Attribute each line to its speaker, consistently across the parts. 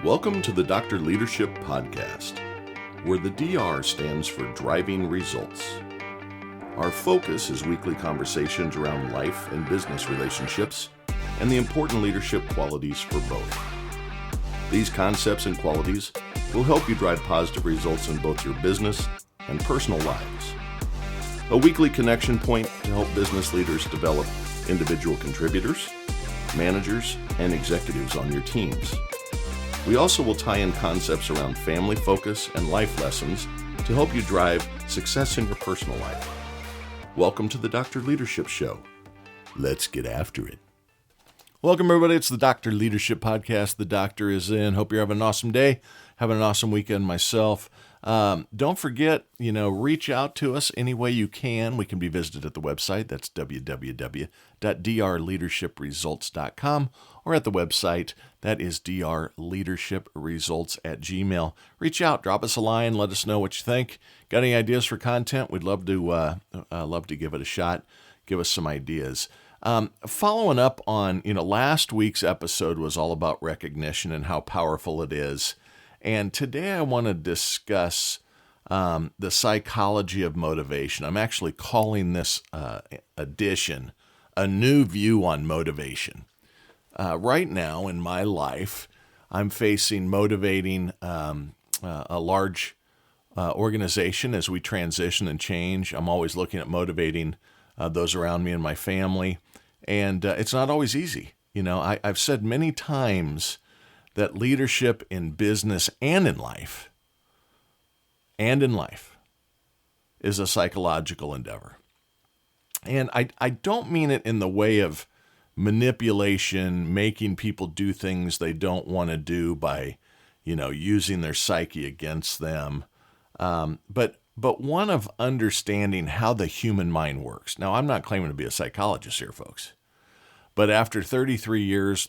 Speaker 1: Welcome to the Dr. Leadership Podcast, where the DR stands for Driving Results. Our focus is weekly conversations around life and business relationships and the important leadership qualities for both. These concepts and qualities will help you drive positive results in both your business and personal lives. A weekly connection point to help business leaders develop individual contributors, managers, and executives on your teams. We also will tie in concepts around family focus and life lessons to help you drive success in your personal life. Welcome to the Dr. Leadership Show. Let's get after it. Welcome, everybody. It's the Dr. Leadership Podcast. The doctor is in. Hope you're having an awesome day, having an awesome weekend myself. Don't forget, reach out to us any way you can. We can be visited at the website. That's www.drleadershipresults.com, or at the website. That is drleadershipresults@gmail.com. Reach out, drop us a line, let us know what you think. Got any ideas for content? We'd love to give it a shot. Give us some ideas. Following up on, last week's episode was all about recognition and how powerful it is. And today I want to discuss the psychology of motivation. I'm actually calling this edition a new view on motivation. Right now in my life, I'm facing motivating a large organization as we transition and change. I'm always looking at motivating those around me and my family. And it's not always easy. I've said many times that leadership in business and in life is a psychological endeavor. And I don't mean it in the way of manipulation, making people do things they don't want to do by, using their psyche against them. But one of understanding how the human mind works. Now, I'm not claiming to be a psychologist here, folks. But after 34 years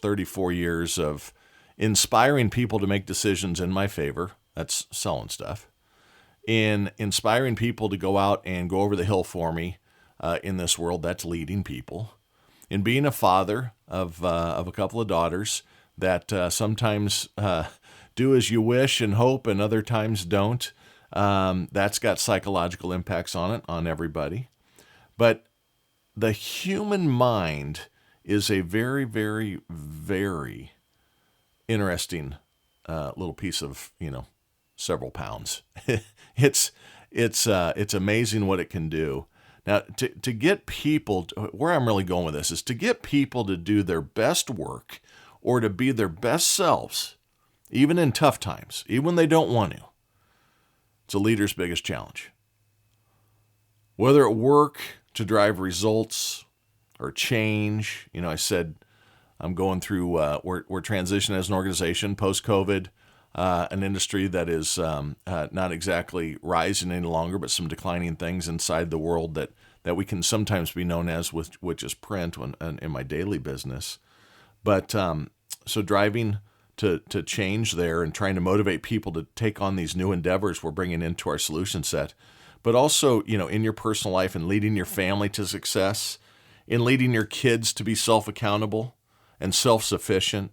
Speaker 1: of inspiring people to make decisions in my favor, that's selling stuff, in inspiring people to go out and go over the hill for me in this world, that's leading people, in being a father of a couple of daughters that sometimes do as you wish and hope and other times don't, that's got psychological impacts on it, on everybody. But the human mind is a very, very, very interesting little piece of, several pounds. It's amazing what it can do. Now, to get people, where I'm really going with this is to get people to do their best work or to be their best selves, even in tough times, even when they don't want to. It's a leader's biggest challenge. Whether at work to drive results or change, I said I'm going through, we're transitioning as an organization post-COVID, an industry that is not exactly rising any longer, but some declining things inside the world that we can sometimes be known as, which is print in my daily business. But so driving to change there and trying to motivate people to take on these new endeavors we're bringing into our solution set, but also, in your personal life and leading your family to success, in leading your kids to be self-accountable and self-sufficient.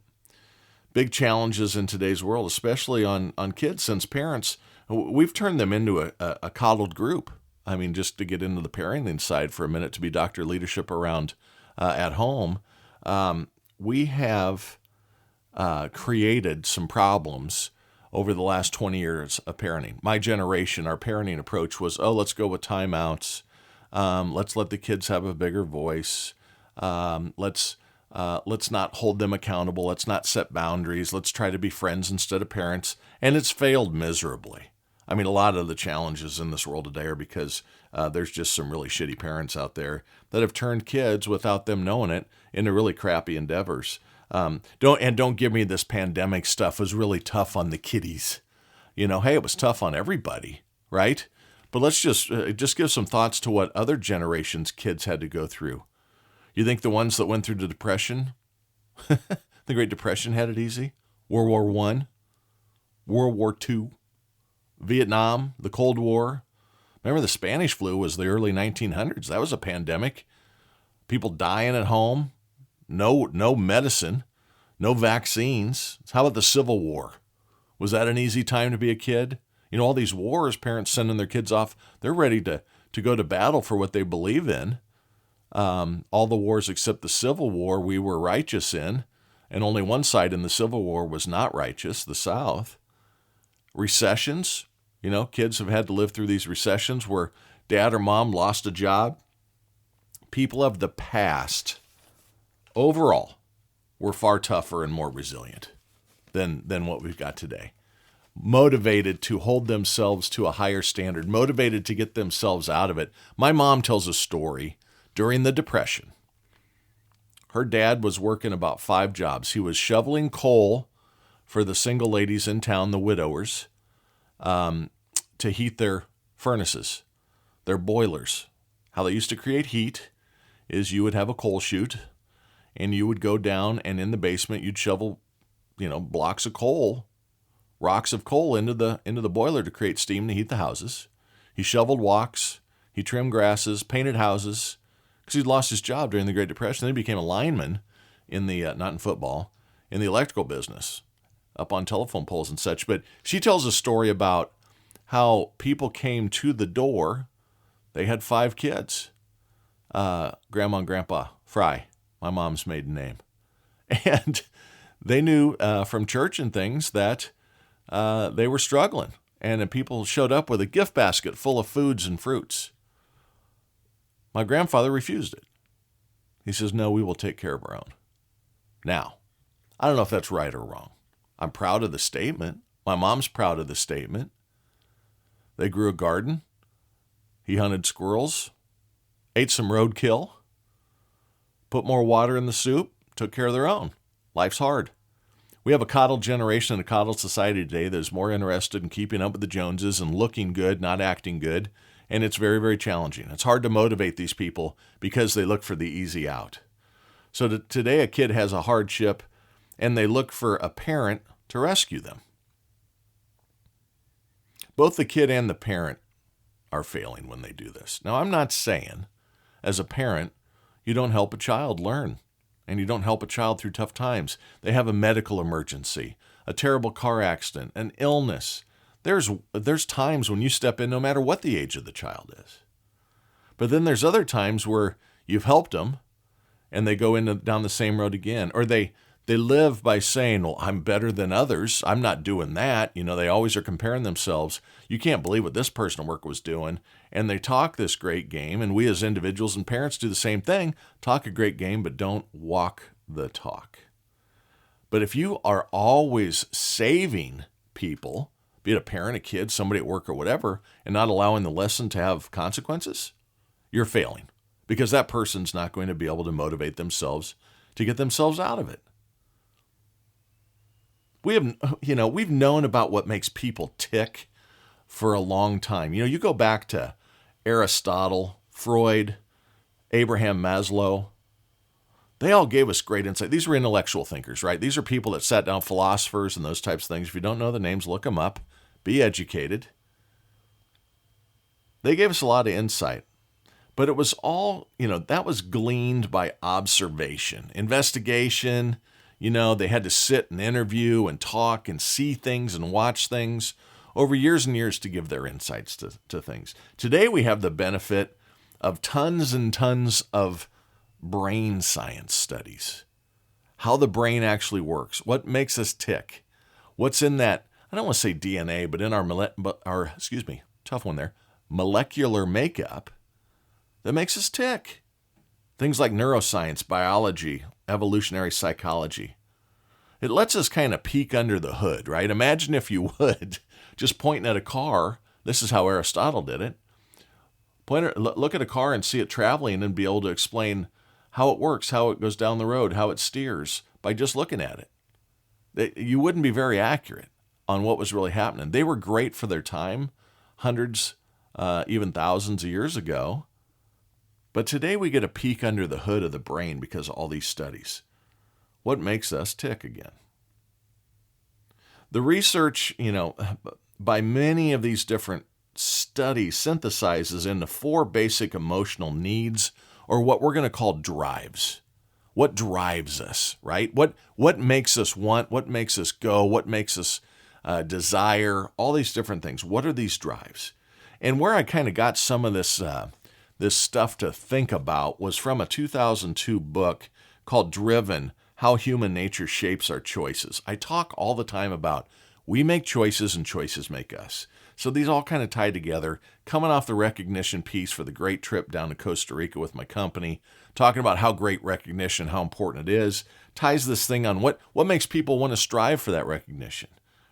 Speaker 1: Big challenges in today's world, especially on kids, since parents, we've turned them into a coddled group. I mean, just to get into the parenting side for a minute, to be Dr. Leadership around at home, we have created some problems over the last 20 years of parenting. My generation, our parenting approach was, let's go with timeouts. Let's let the kids have a bigger voice. Let's not hold them accountable. Let's not set boundaries. Let's try to be friends instead of parents. And it's failed miserably. I mean, a lot of the challenges in this world today are because there's just some really shitty parents out there that have turned kids, without them knowing it, into really crappy endeavors. Don't give me this pandemic stuff was really tough on the kiddies. Hey, it was tough on everybody, right? But let's just give some thoughts to what other generations' kids had to go through. You think the ones that went through the Depression, the Great Depression, had it easy? World War I, World War II, Vietnam, the Cold War. Remember, the Spanish flu was the early 1900s. That was a pandemic. People dying at home, no medicine, no vaccines. How about the Civil War? Was that an easy time to be a kid? You know, all these wars, parents sending their kids off, they're ready to go to battle for what they believe in. All the wars except the Civil War we were righteous in, and only one side in the Civil War was not righteous, the South. Recessions, you know, kids have had to live through these recessions where dad or mom lost a job. People of the past, overall, were far tougher and more resilient than what we've got today. Motivated to hold themselves to a higher standard, motivated to get themselves out of it. My mom tells a story during the Depression. Her dad was working about 5 jobs. He was shoveling coal for the single ladies in town, the widowers, to heat their furnaces, their boilers. How they used to create heat is you would have a coal chute, and you would go down, and in the basement you'd shovel, blocks of coal, rocks of coal into the boiler to create steam to heat the houses. He shoveled walks, he trimmed grasses, painted houses, because he'd lost his job during the Great Depression. Then he became a lineman in the, not in football, in the electrical business, up on telephone poles and such. But she tells a story about how people came to the door. They had 5 kids. Grandma and Grandpa Fry, my mom's maiden name. And they knew from church and things that they were struggling. And people showed up with a gift basket full of foods and fruits. My grandfather refused it. He says, no, we will take care of our own. Now, I don't know if that's right or wrong. I'm proud of the statement. My mom's proud of the statement. They grew a garden. He hunted squirrels, ate some roadkill, put more water in the soup, took care of their own. Life's hard. We have a coddled generation and a coddled society today that is more interested in keeping up with the Joneses and looking good, not acting good. And it's very, very challenging. It's hard to motivate these people because they look for the easy out. So today a kid has a hardship and they look for a parent to rescue them. Both the kid and the parent are failing when they do this. Now, I'm not saying as a parent, you don't help a child learn and you don't help a child through tough times. They have a medical emergency, a terrible car accident, an illness. There's times when you step in no matter what the age of the child is. But then there's other times where you've helped them and they go down the same road again. Or they live by saying, well, I'm better than others. I'm not doing that. They always are comparing themselves. You can't believe what this person at work was doing. And they talk this great game. And we as individuals and parents do the same thing. Talk a great game, but don't walk the talk. But if you are always saving people, be it a parent, a kid, somebody at work or whatever, and not allowing the lesson to have consequences, you're failing because that person's not going to be able to motivate themselves to get themselves out of it. We've known about what makes people tick for a long time. You go back to Aristotle, Freud, Abraham Maslow. They all gave us great insight. These were intellectual thinkers, right? These are people that sat down, philosophers and those types of things. If you don't know the names, look them up. Be educated. They gave us a lot of insight. But it was all, that was gleaned by observation, investigation. They had to sit and interview and talk and see things and watch things over years and years to give their insights to things. Today we have the benefit of tons and tons of brain science studies. How the brain actually works. What makes us tick. What's in that, I don't want to say DNA, but in our tough one there, molecular makeup that makes us tick. Things like neuroscience, biology, evolutionary psychology. It lets us kind of peek under the hood, right? Imagine if you would, just pointing at a car. This is how Aristotle did it. Look at a car and see it traveling and be able to explain how it works, how it goes down the road, how it steers by just looking at it. You wouldn't be very accurate on what was really happening. They were great for their time, hundreds, even thousands of years ago. But today we get a peek under the hood of the brain because of all these studies. What makes us tick again? The research, by many of these different studies synthesizes into 4 basic emotional needs, or what we're going to call drives. What drives us, right? What makes us want? What makes us go? What makes us desire, all these different things. What are these drives? And where I kind of got some of this stuff to think about was from a 2002 book called Driven, How Human Nature Shapes Our Choices. I talk all the time about we make choices and choices make us. So these all kind of tie together. Coming off the recognition piece for the great trip down to Costa Rica with my company, talking about how great recognition, how important it is, ties this thing on what makes people want to strive for that recognition,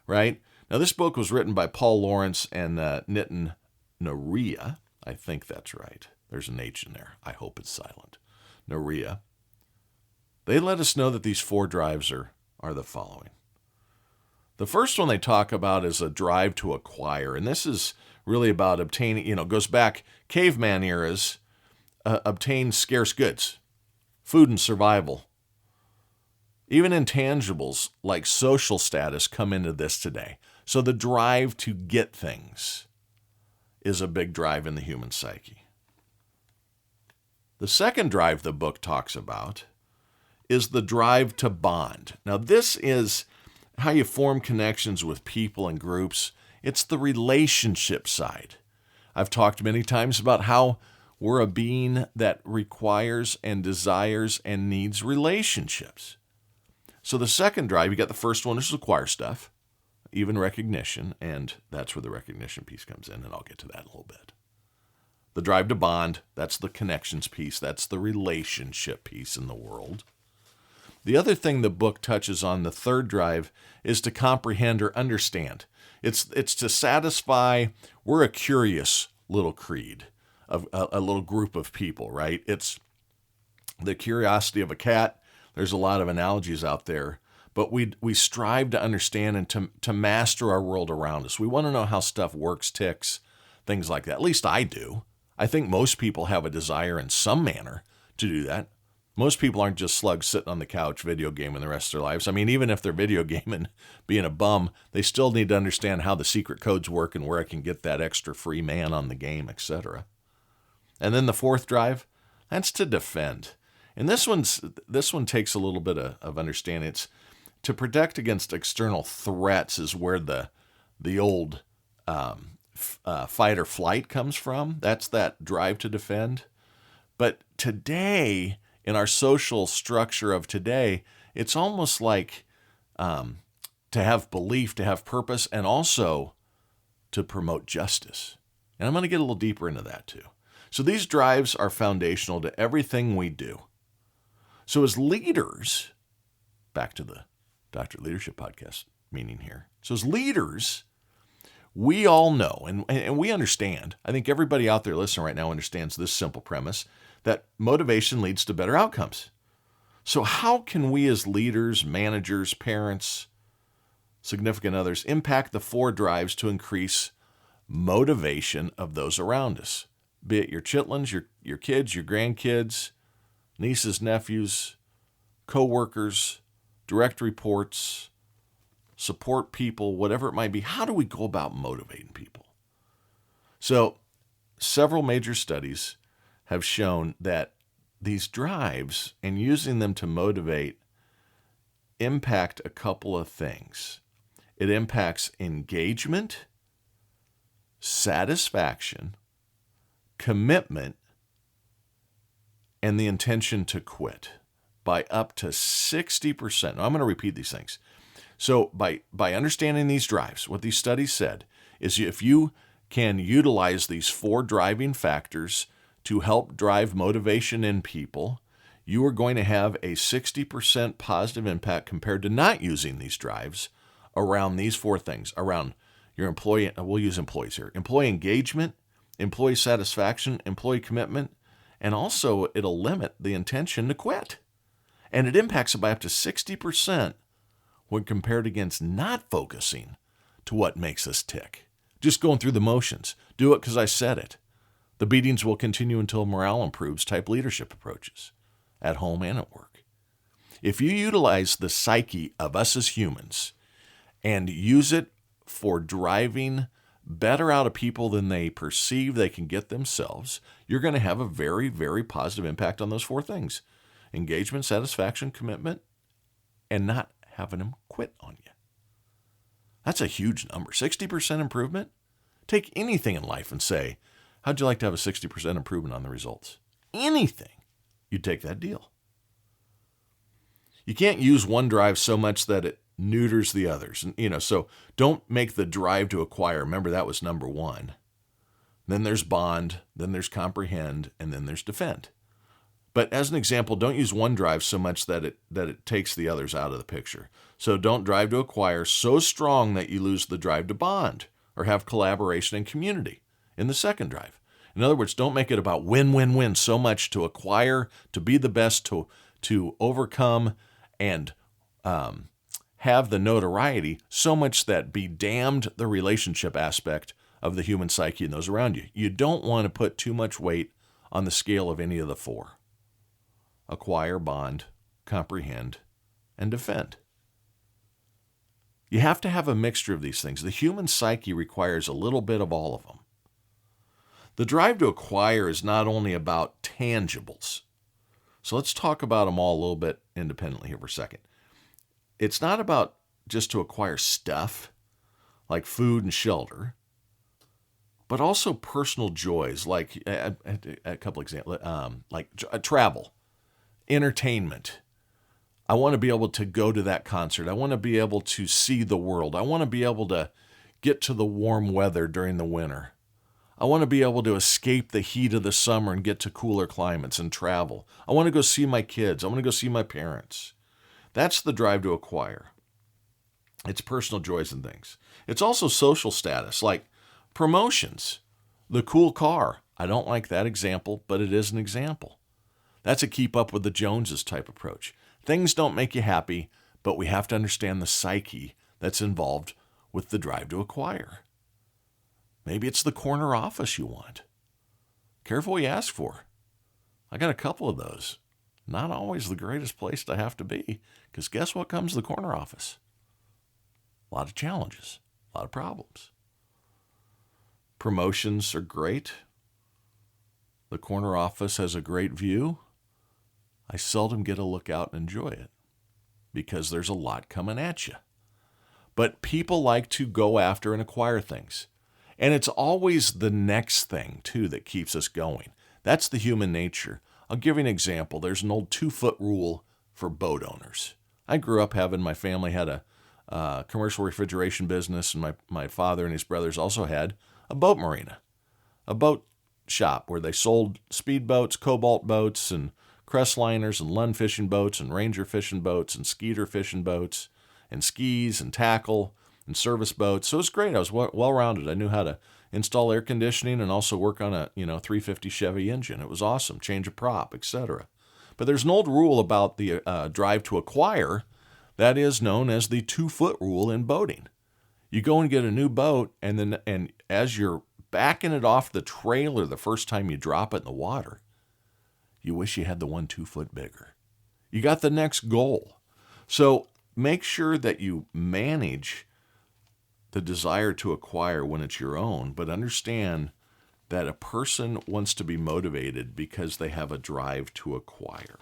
Speaker 1: right? Now, this book was written by Paul Lawrence and Nitin Nohria. I think that's right. There's an H in there. I hope it's silent. Nohria. They let us know that these 4 drives are the following. The first one they talk about is a drive to acquire, and this is really about obtaining, goes back caveman eras, obtain scarce goods, food and survival. Even intangibles like social status come into this today. So the drive to get things is a big drive in the human psyche. The second drive the book talks about is the drive to bond. Now, this is how you form connections with people and groups. It's the relationship side. I've talked many times about how we're a being that requires and desires and needs relationships. So the second drive, you got the first one, which is acquire stuff, even recognition, and that's where the recognition piece comes in, and I'll get to that in a little bit. The drive to bond, that's the connections piece, that's the relationship piece in the world. The other thing the book touches on, the third drive, is to comprehend or understand. It's to satisfy, we're a curious little creed, of a little group of people, right? It's the curiosity of a cat. There's a lot of analogies out there, but we strive to understand and to master our world around us. We want to know how stuff works, ticks, things like that. At least I do. I think most people have a desire in some manner to do that. Most people aren't just slugs sitting on the couch video gaming the rest of their lives. I mean, even if they're video gaming, being a bum, they still need to understand how the secret codes work and where I can get that extra free man on the game, etc. And then the fourth drive, that's to defend. And this one takes a little bit of understanding. It's to protect against external threats is where the old fight or flight comes from. That's that drive to defend. But today, in our social structure of today, it's almost like to have belief, to have purpose, and also to promote justice. And I'm going to get a little deeper into that too. So these drives are foundational to everything we do. So as leaders, back to the Dr. Leadership Podcast meaning here. So as leaders, we all know, and we understand, I think everybody out there listening right now understands this simple premise, that motivation leads to better outcomes. So how can we as leaders, managers, parents, significant others impact the 4 drives to increase motivation of those around us? Be it your chitlins, your kids, your grandkids, nieces, nephews, co-workers, direct reports, support people, whatever it might be. How do we go about motivating people? So several major studies have shown that these drives and using them to motivate impact a couple of things. It impacts engagement, satisfaction, commitment, and the intention to quit by up to 60%. Now, I'm going to repeat these things. So by understanding these drives, what these studies said is if you can utilize these 4 driving factors to help drive motivation in people, you are going to have a 60% positive impact compared to not using these drives around these 4 things, around your employee, we'll use employees here, employee engagement, employee satisfaction, employee commitment, and also it'll limit the intention to quit. And it impacts it by up to 60% when compared against not focusing to what makes us tick. Just going through the motions. Do it because I said it. The beatings will continue until morale improves type leadership approaches at home and at work. If you utilize the psyche of us as humans and use it for driving better out of people than they perceive they can get themselves, you're going to have a very, very positive impact on those 4 things. Engagement, satisfaction, commitment, and not having them quit on you. That's a huge number. 60% improvement? Take anything in life and say, how'd you like to have a 60% improvement on the results? Anything. You'd take that deal. You can't use one drive so much that it neuters the others. So don't make the drive to acquire. Remember, that was number one. Then there's bond, then there's comprehend, and then there's defend. But as an example, don't use one drive so much that it takes the others out of the picture. So don't drive to acquire so strong that you lose the drive to bond or have collaboration and community in the second drive. In other words, don't make it about win, win, win so much to acquire, to be the best, to overcome, and have the notoriety so much that be damned the relationship aspect of the human psyche and those around you. You don't want to put too much weight on the scale of any of the four. Acquire, bond, comprehend, and defend. You have to have a mixture of these things. The human psyche requires a little bit of all of them. The drive to acquire is not only about tangibles. So let's talk about them all a little bit independently here for a second. It's not about just to acquire stuff like food and shelter, but also personal joys like a couple examples, like travel, entertainment. I want to be able to go to that concert. I want to be able to see the world. I want to be able to get to the warm weather during the winter. I want to be able to escape the heat of the summer and get to cooler climates and travel. I want to go see my kids. I want to go see my parents. That's the drive to acquire. It's personal joys and things. It's also social status, like promotions. The cool car. I don't like that example, but it is an example. That's a keep up with the Joneses type approach. Things don't make you happy, but we have to understand the psyche that's involved with the drive to acquire. Maybe it's the corner office you want. Careful what you ask for. I got a couple of those. Not always the greatest place to have to be, because guess what comes to the corner office? A lot of challenges, a lot of problems. Promotions are great. The corner office has a great view. I seldom get a look out and enjoy it because there's a lot coming at you. But people like to go after and acquire things. And it's always the next thing, too, that keeps us going. That's the human nature. I'll give you an example. There's an old 2-foot rule for boat owners. I grew up having, my family had a commercial refrigeration business, and my father and his brothers also had a boat marina, a boat shop where they sold speedboats, cobalt boats, and Crestliners, and Lund fishing boats, and Ranger fishing boats, and Skeeter fishing boats, and skis, and tackle, and service boats. So it was great. I was well-rounded. I knew how to install air conditioning and also work on a 350 Chevy engine. It was awesome. Change a prop, etc. But there's an old rule about the drive to acquire that is known as the 2-foot rule in boating. You go and get a new boat, and as you're backing it off the trailer the first time you drop it in the water, you wish you had the one 2 foot bigger. You got the next goal. So make sure that you manage the desire to acquire when it's your own, but understand that a person wants to be motivated because they have a drive to acquire.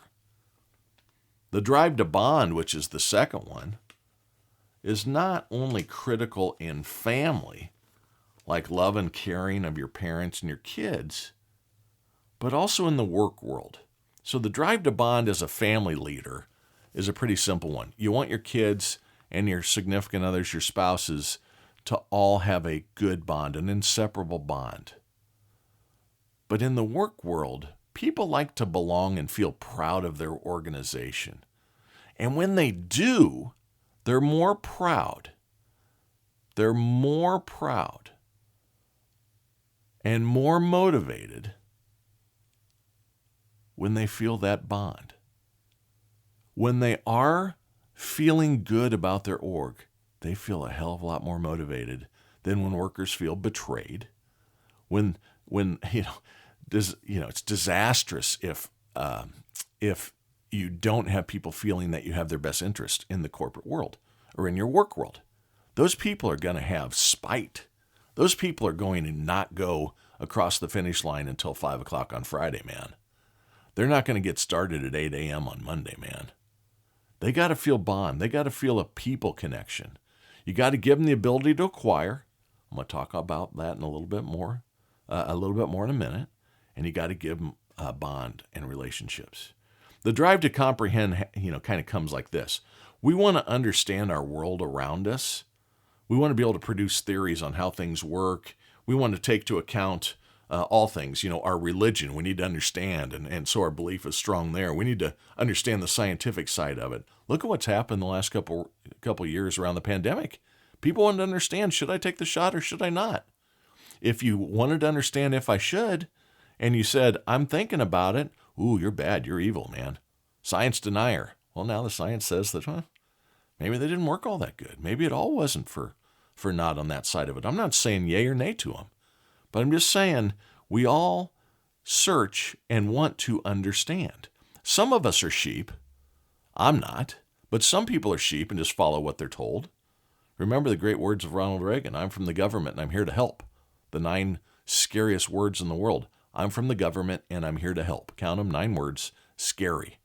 Speaker 1: The drive to bond, which is the second one, is not only critical in family, like love and caring of your parents and your kids, but also in the work world. So the drive to bond as a family leader is a pretty simple one. You want your kids and your significant others, your spouses, to all have a good bond, an inseparable bond. But in the work world, people like to belong and feel proud of their organization. And when they do, they're more proud. They're more proud and more motivated when they feel that bond. When they are feeling good about their org, they feel a hell of a lot more motivated than when workers feel betrayed. When it's disastrous if you don't have people feeling that you have their best interest in the corporate world or in your work world. Those people are going to have spite. Those people are going to not go across the finish line until 5 o'clock on Friday, man. They're not going to get started at 8 a.m. on Monday, man. They got to feel bond. They got to feel a people connection. You got to give them the ability to acquire. I'm going to talk about that in a little bit more in a minute. And you got to give them a bond and relationships. The drive to comprehend, kind of comes like this. We want to understand our world around us. We want to be able to produce theories on how things work. We want to take to account all things, our religion. We need to understand, and so our belief is strong there. We need to understand the scientific side of it. Look at what's happened the last couple years around the pandemic. People wanted to understand, should I take the shot or should I not? If you wanted to understand if I should, and you said, I'm thinking about it, ooh, you're bad, you're evil, man. Science denier. Well, now the science says that, maybe they didn't work all that good. Maybe it all wasn't for not on that side of it. I'm not saying yay or nay to them, but I'm just saying we all search and want to understand. Some of us are sheep. I'm not, but some people are sheep and just follow what they're told. Remember the great words of Ronald Reagan, I'm from the government and I'm here to help. The 9 scariest words in the world. I'm from the government and I'm here to help. Count them, 9 words, scary.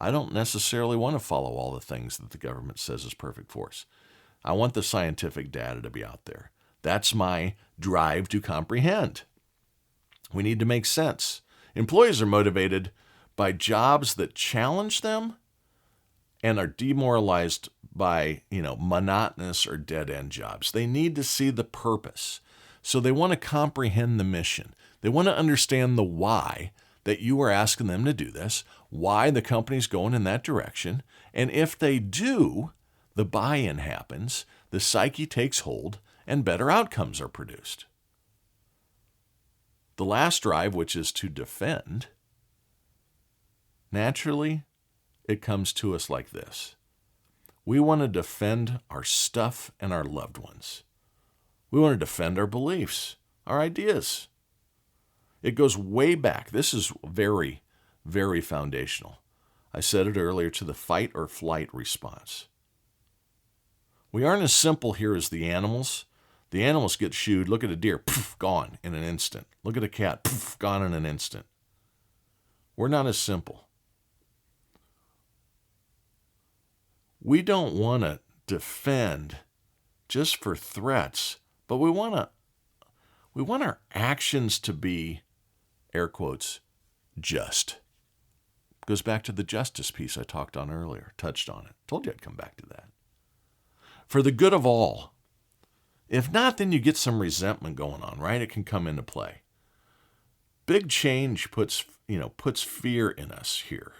Speaker 1: I don't necessarily want to follow all the things that the government says is perfect for us. I want the scientific data to be out there. That's my drive to comprehend. We need to make sense. Employees are motivated by jobs that challenge them and are demoralized by, monotonous or dead-end jobs. They need to see the purpose. So they want to comprehend the mission. They want to understand the why that you are asking them to do this, why the company's going in that direction. And if they do, the buy-in happens, the psyche takes hold, and better outcomes are produced. The last drive, which is to defend, naturally, it comes to us like this. We want to defend our stuff and our loved ones. We want to defend our beliefs, our ideas. It goes way back. This is very, very foundational. I said it earlier, to the fight or flight response. We aren't as simple here as the animals. The animals get shooed. Look at a deer, poof, gone in an instant. Look at a cat, poof, gone in an instant. We're not as simple. We don't want to defend just for threats, but we want our actions to be, air quotes, just. Goes back to the justice piece I touched on earlier. Told you I'd come back to that. For the good of all. If not, then you get some resentment going on, right? It can come into play. Big change puts fear in us here.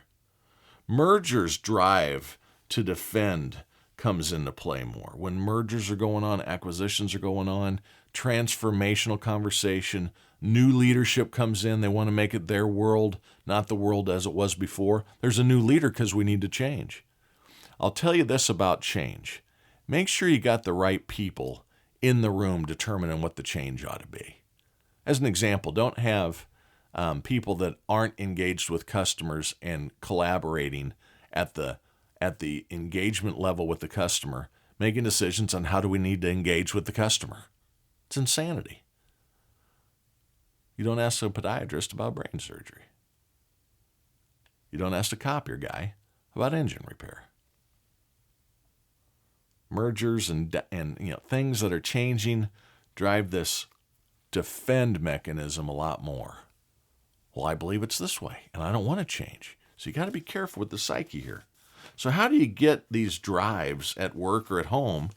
Speaker 1: Mergers drive to defend comes into play more. When mergers are going on, acquisitions are going on, transformational conversation, new leadership comes in, they want to make it their world, not the world as it was before. There's a new leader because we need to change. I'll tell you this about change. Make sure you got the right people in the room determining what the change ought to be. As an example, don't have people that aren't engaged with customers and collaborating at the engagement level with the customer, making decisions on how do we need to engage with the customer. It's insanity. You don't ask a podiatrist about brain surgery. You don't ask a copier guy about engine repair. Mergers and things that are changing drive this defend mechanism a lot more. Well, I believe it's this way, and I don't want to change. So you got to be careful with the psyche here. So how do you get these drives at work or at home,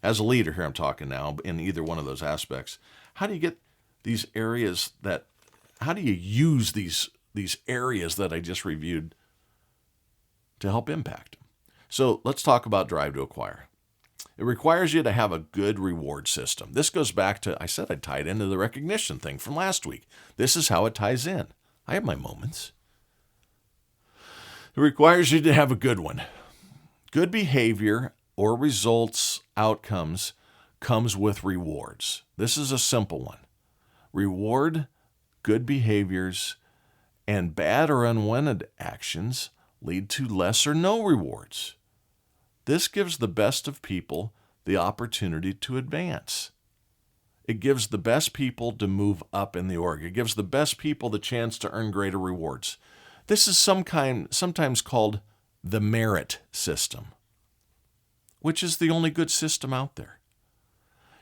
Speaker 1: as a leader here I'm talking now, in either one of those aspects, how do you get these areas how do you use these areas that I just reviewed to help impact them? So let's talk about drive to acquire. It requires you to have a good reward system. This goes back to, I said I'd tie it into the recognition thing from last week. This is how it ties in. I have my moments. It requires you to have a good one. Good behavior or results, outcomes, comes with rewards. This is a simple one. Reward good behaviors and bad or unwanted actions lead to less or no rewards. This gives the best of people the opportunity to advance. It gives the best people to move up in the org. It gives the best people the chance to earn greater rewards. This is sometimes called the merit system. which is the only good system out there.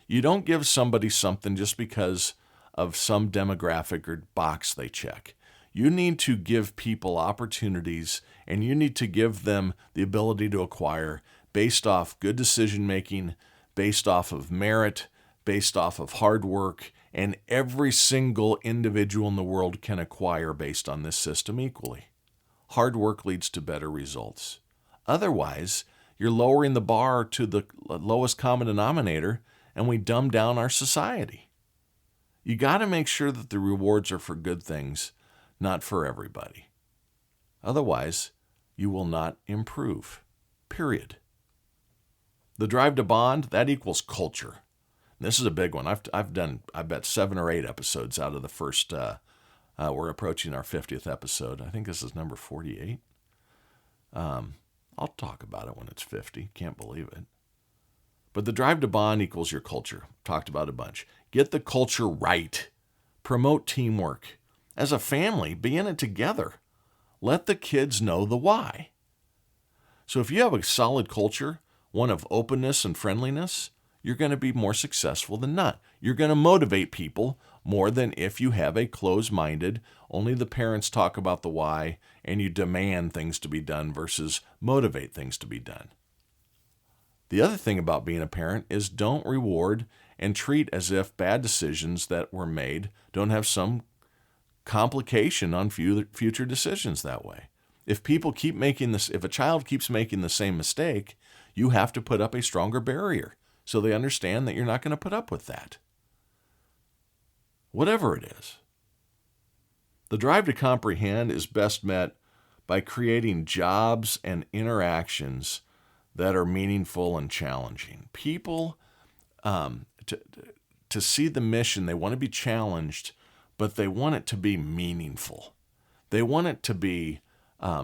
Speaker 1: You don't give somebody something just because of some demographic or box they check. You need to give people opportunities, and you need to give them the ability to acquire based off good decision making, based off of merit, based off of hard work, and every single individual in the world can acquire based on this system equally. Hard work leads to better results. Otherwise, you're lowering the bar to the lowest common denominator, and we dumb down our society. You got to make sure that the rewards are for good things, not for everybody. Otherwise, you will not improve. Period. The drive to bond, that equals culture. This is a big one. I've done, I bet, 7 or 8 episodes out of the first, we're approaching our 50th episode. I think this is number 48. I'll talk about it when it's 50. Can't believe it. But the drive to bond equals your culture. Talked about a bunch. Get the culture right. Promote teamwork. As a family, be in it together. Let the kids know the why. So if you have a solid culture, one of openness and friendliness, you're going to be more successful than not. You're going to motivate people more than if you have a closed-minded, only the parents talk about the why, and you demand things to be done versus motivate things to be done. The other thing about being a parent is don't reward and treat as if bad decisions that were made don't have some complication on future decisions that way. If people keep making this, if a child keeps making the same mistake, you have to put up a stronger barrier so they understand that you're not going to put up with that. Whatever it is. The drive to comprehend is best met by creating jobs and interactions that are meaningful and challenging. People, to see the mission, they want to be challenged, but they want it to be meaningful. They want it to be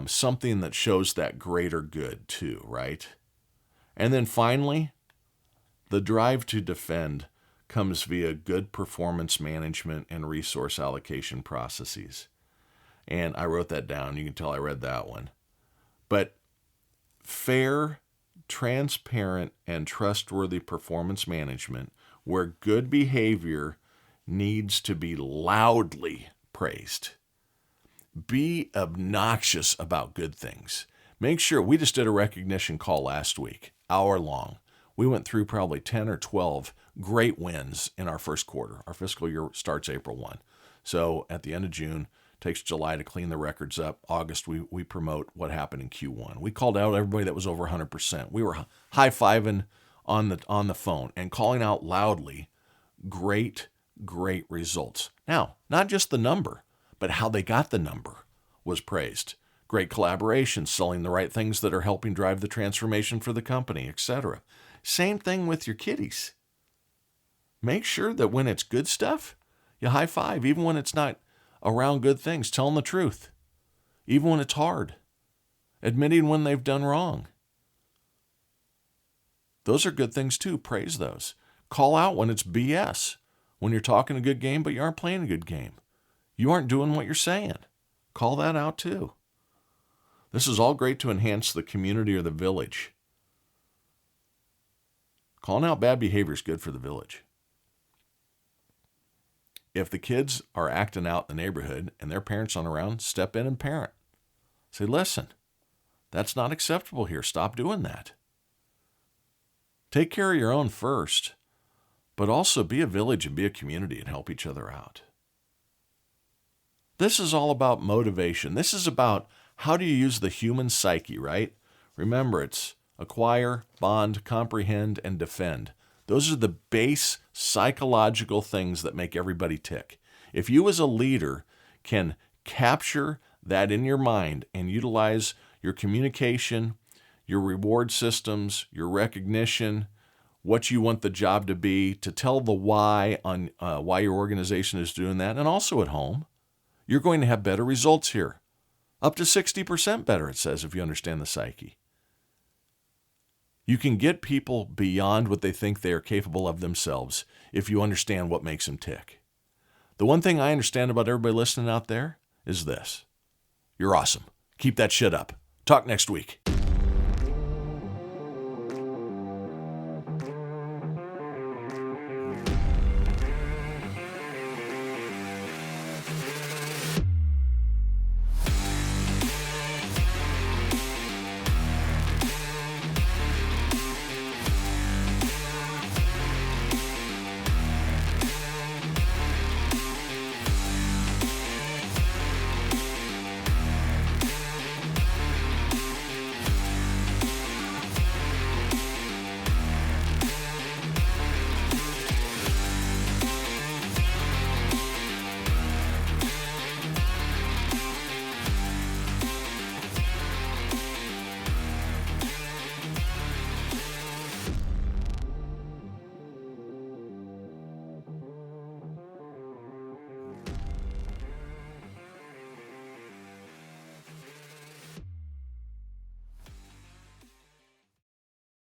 Speaker 1: something that shows that greater good too, right? And then finally, the drive to defend comes via good performance management and resource allocation processes. And I wrote that down. You can tell I read that one. But fair, transparent, and trustworthy performance management, where good behavior needs to be loudly praised. Be obnoxious about good things. Make sure, we just did a recognition call last week, hour long. We went through probably 10 or 12 great wins in our first quarter. Our fiscal year starts April 1. So at the end of June, takes July to clean the records up. August, we promote what happened in Q1. We called out everybody that was over 100%. We were high-fiving on the phone and calling out loudly great results. Now, not just the number, but how they got the number was praised. Great collaboration, selling the right things that are helping drive the transformation for the company, etc. Same thing with your kiddies. Make sure that when it's good stuff, you high five, even when it's not around good things. Tell them the truth, even when it's hard. Admitting when they've done wrong. Those are good things too. Praise those. Call out when it's BS. When you're talking a good game, but you aren't playing a good game. You aren't doing what you're saying. Call that out too. This is all great to enhance the community or the village. Calling out bad behavior is good for the village. If the kids are acting out in the neighborhood and their parents aren't around, step in and parent. Say, listen, that's not acceptable here. Stop doing that. Take care of your own first, but also be a village and be a community and help each other out. This is all about motivation. This is about how do you use the human psyche, right? Remember, it's acquire, bond, comprehend, and defend. Those are the base psychological things that make everybody tick. If you as a leader can capture that in your mind and utilize your communication, your reward systems, your recognition, what you want the job to be, to tell the why on why your organization is doing that, and also at home, you're going to have better results here. Up to 60% better, it says, if you understand the psyche. You can get people beyond what they think they are capable of themselves if you understand what makes them tick. The one thing I understand about everybody listening out there is this. You're awesome. Keep that shit up. Talk next week.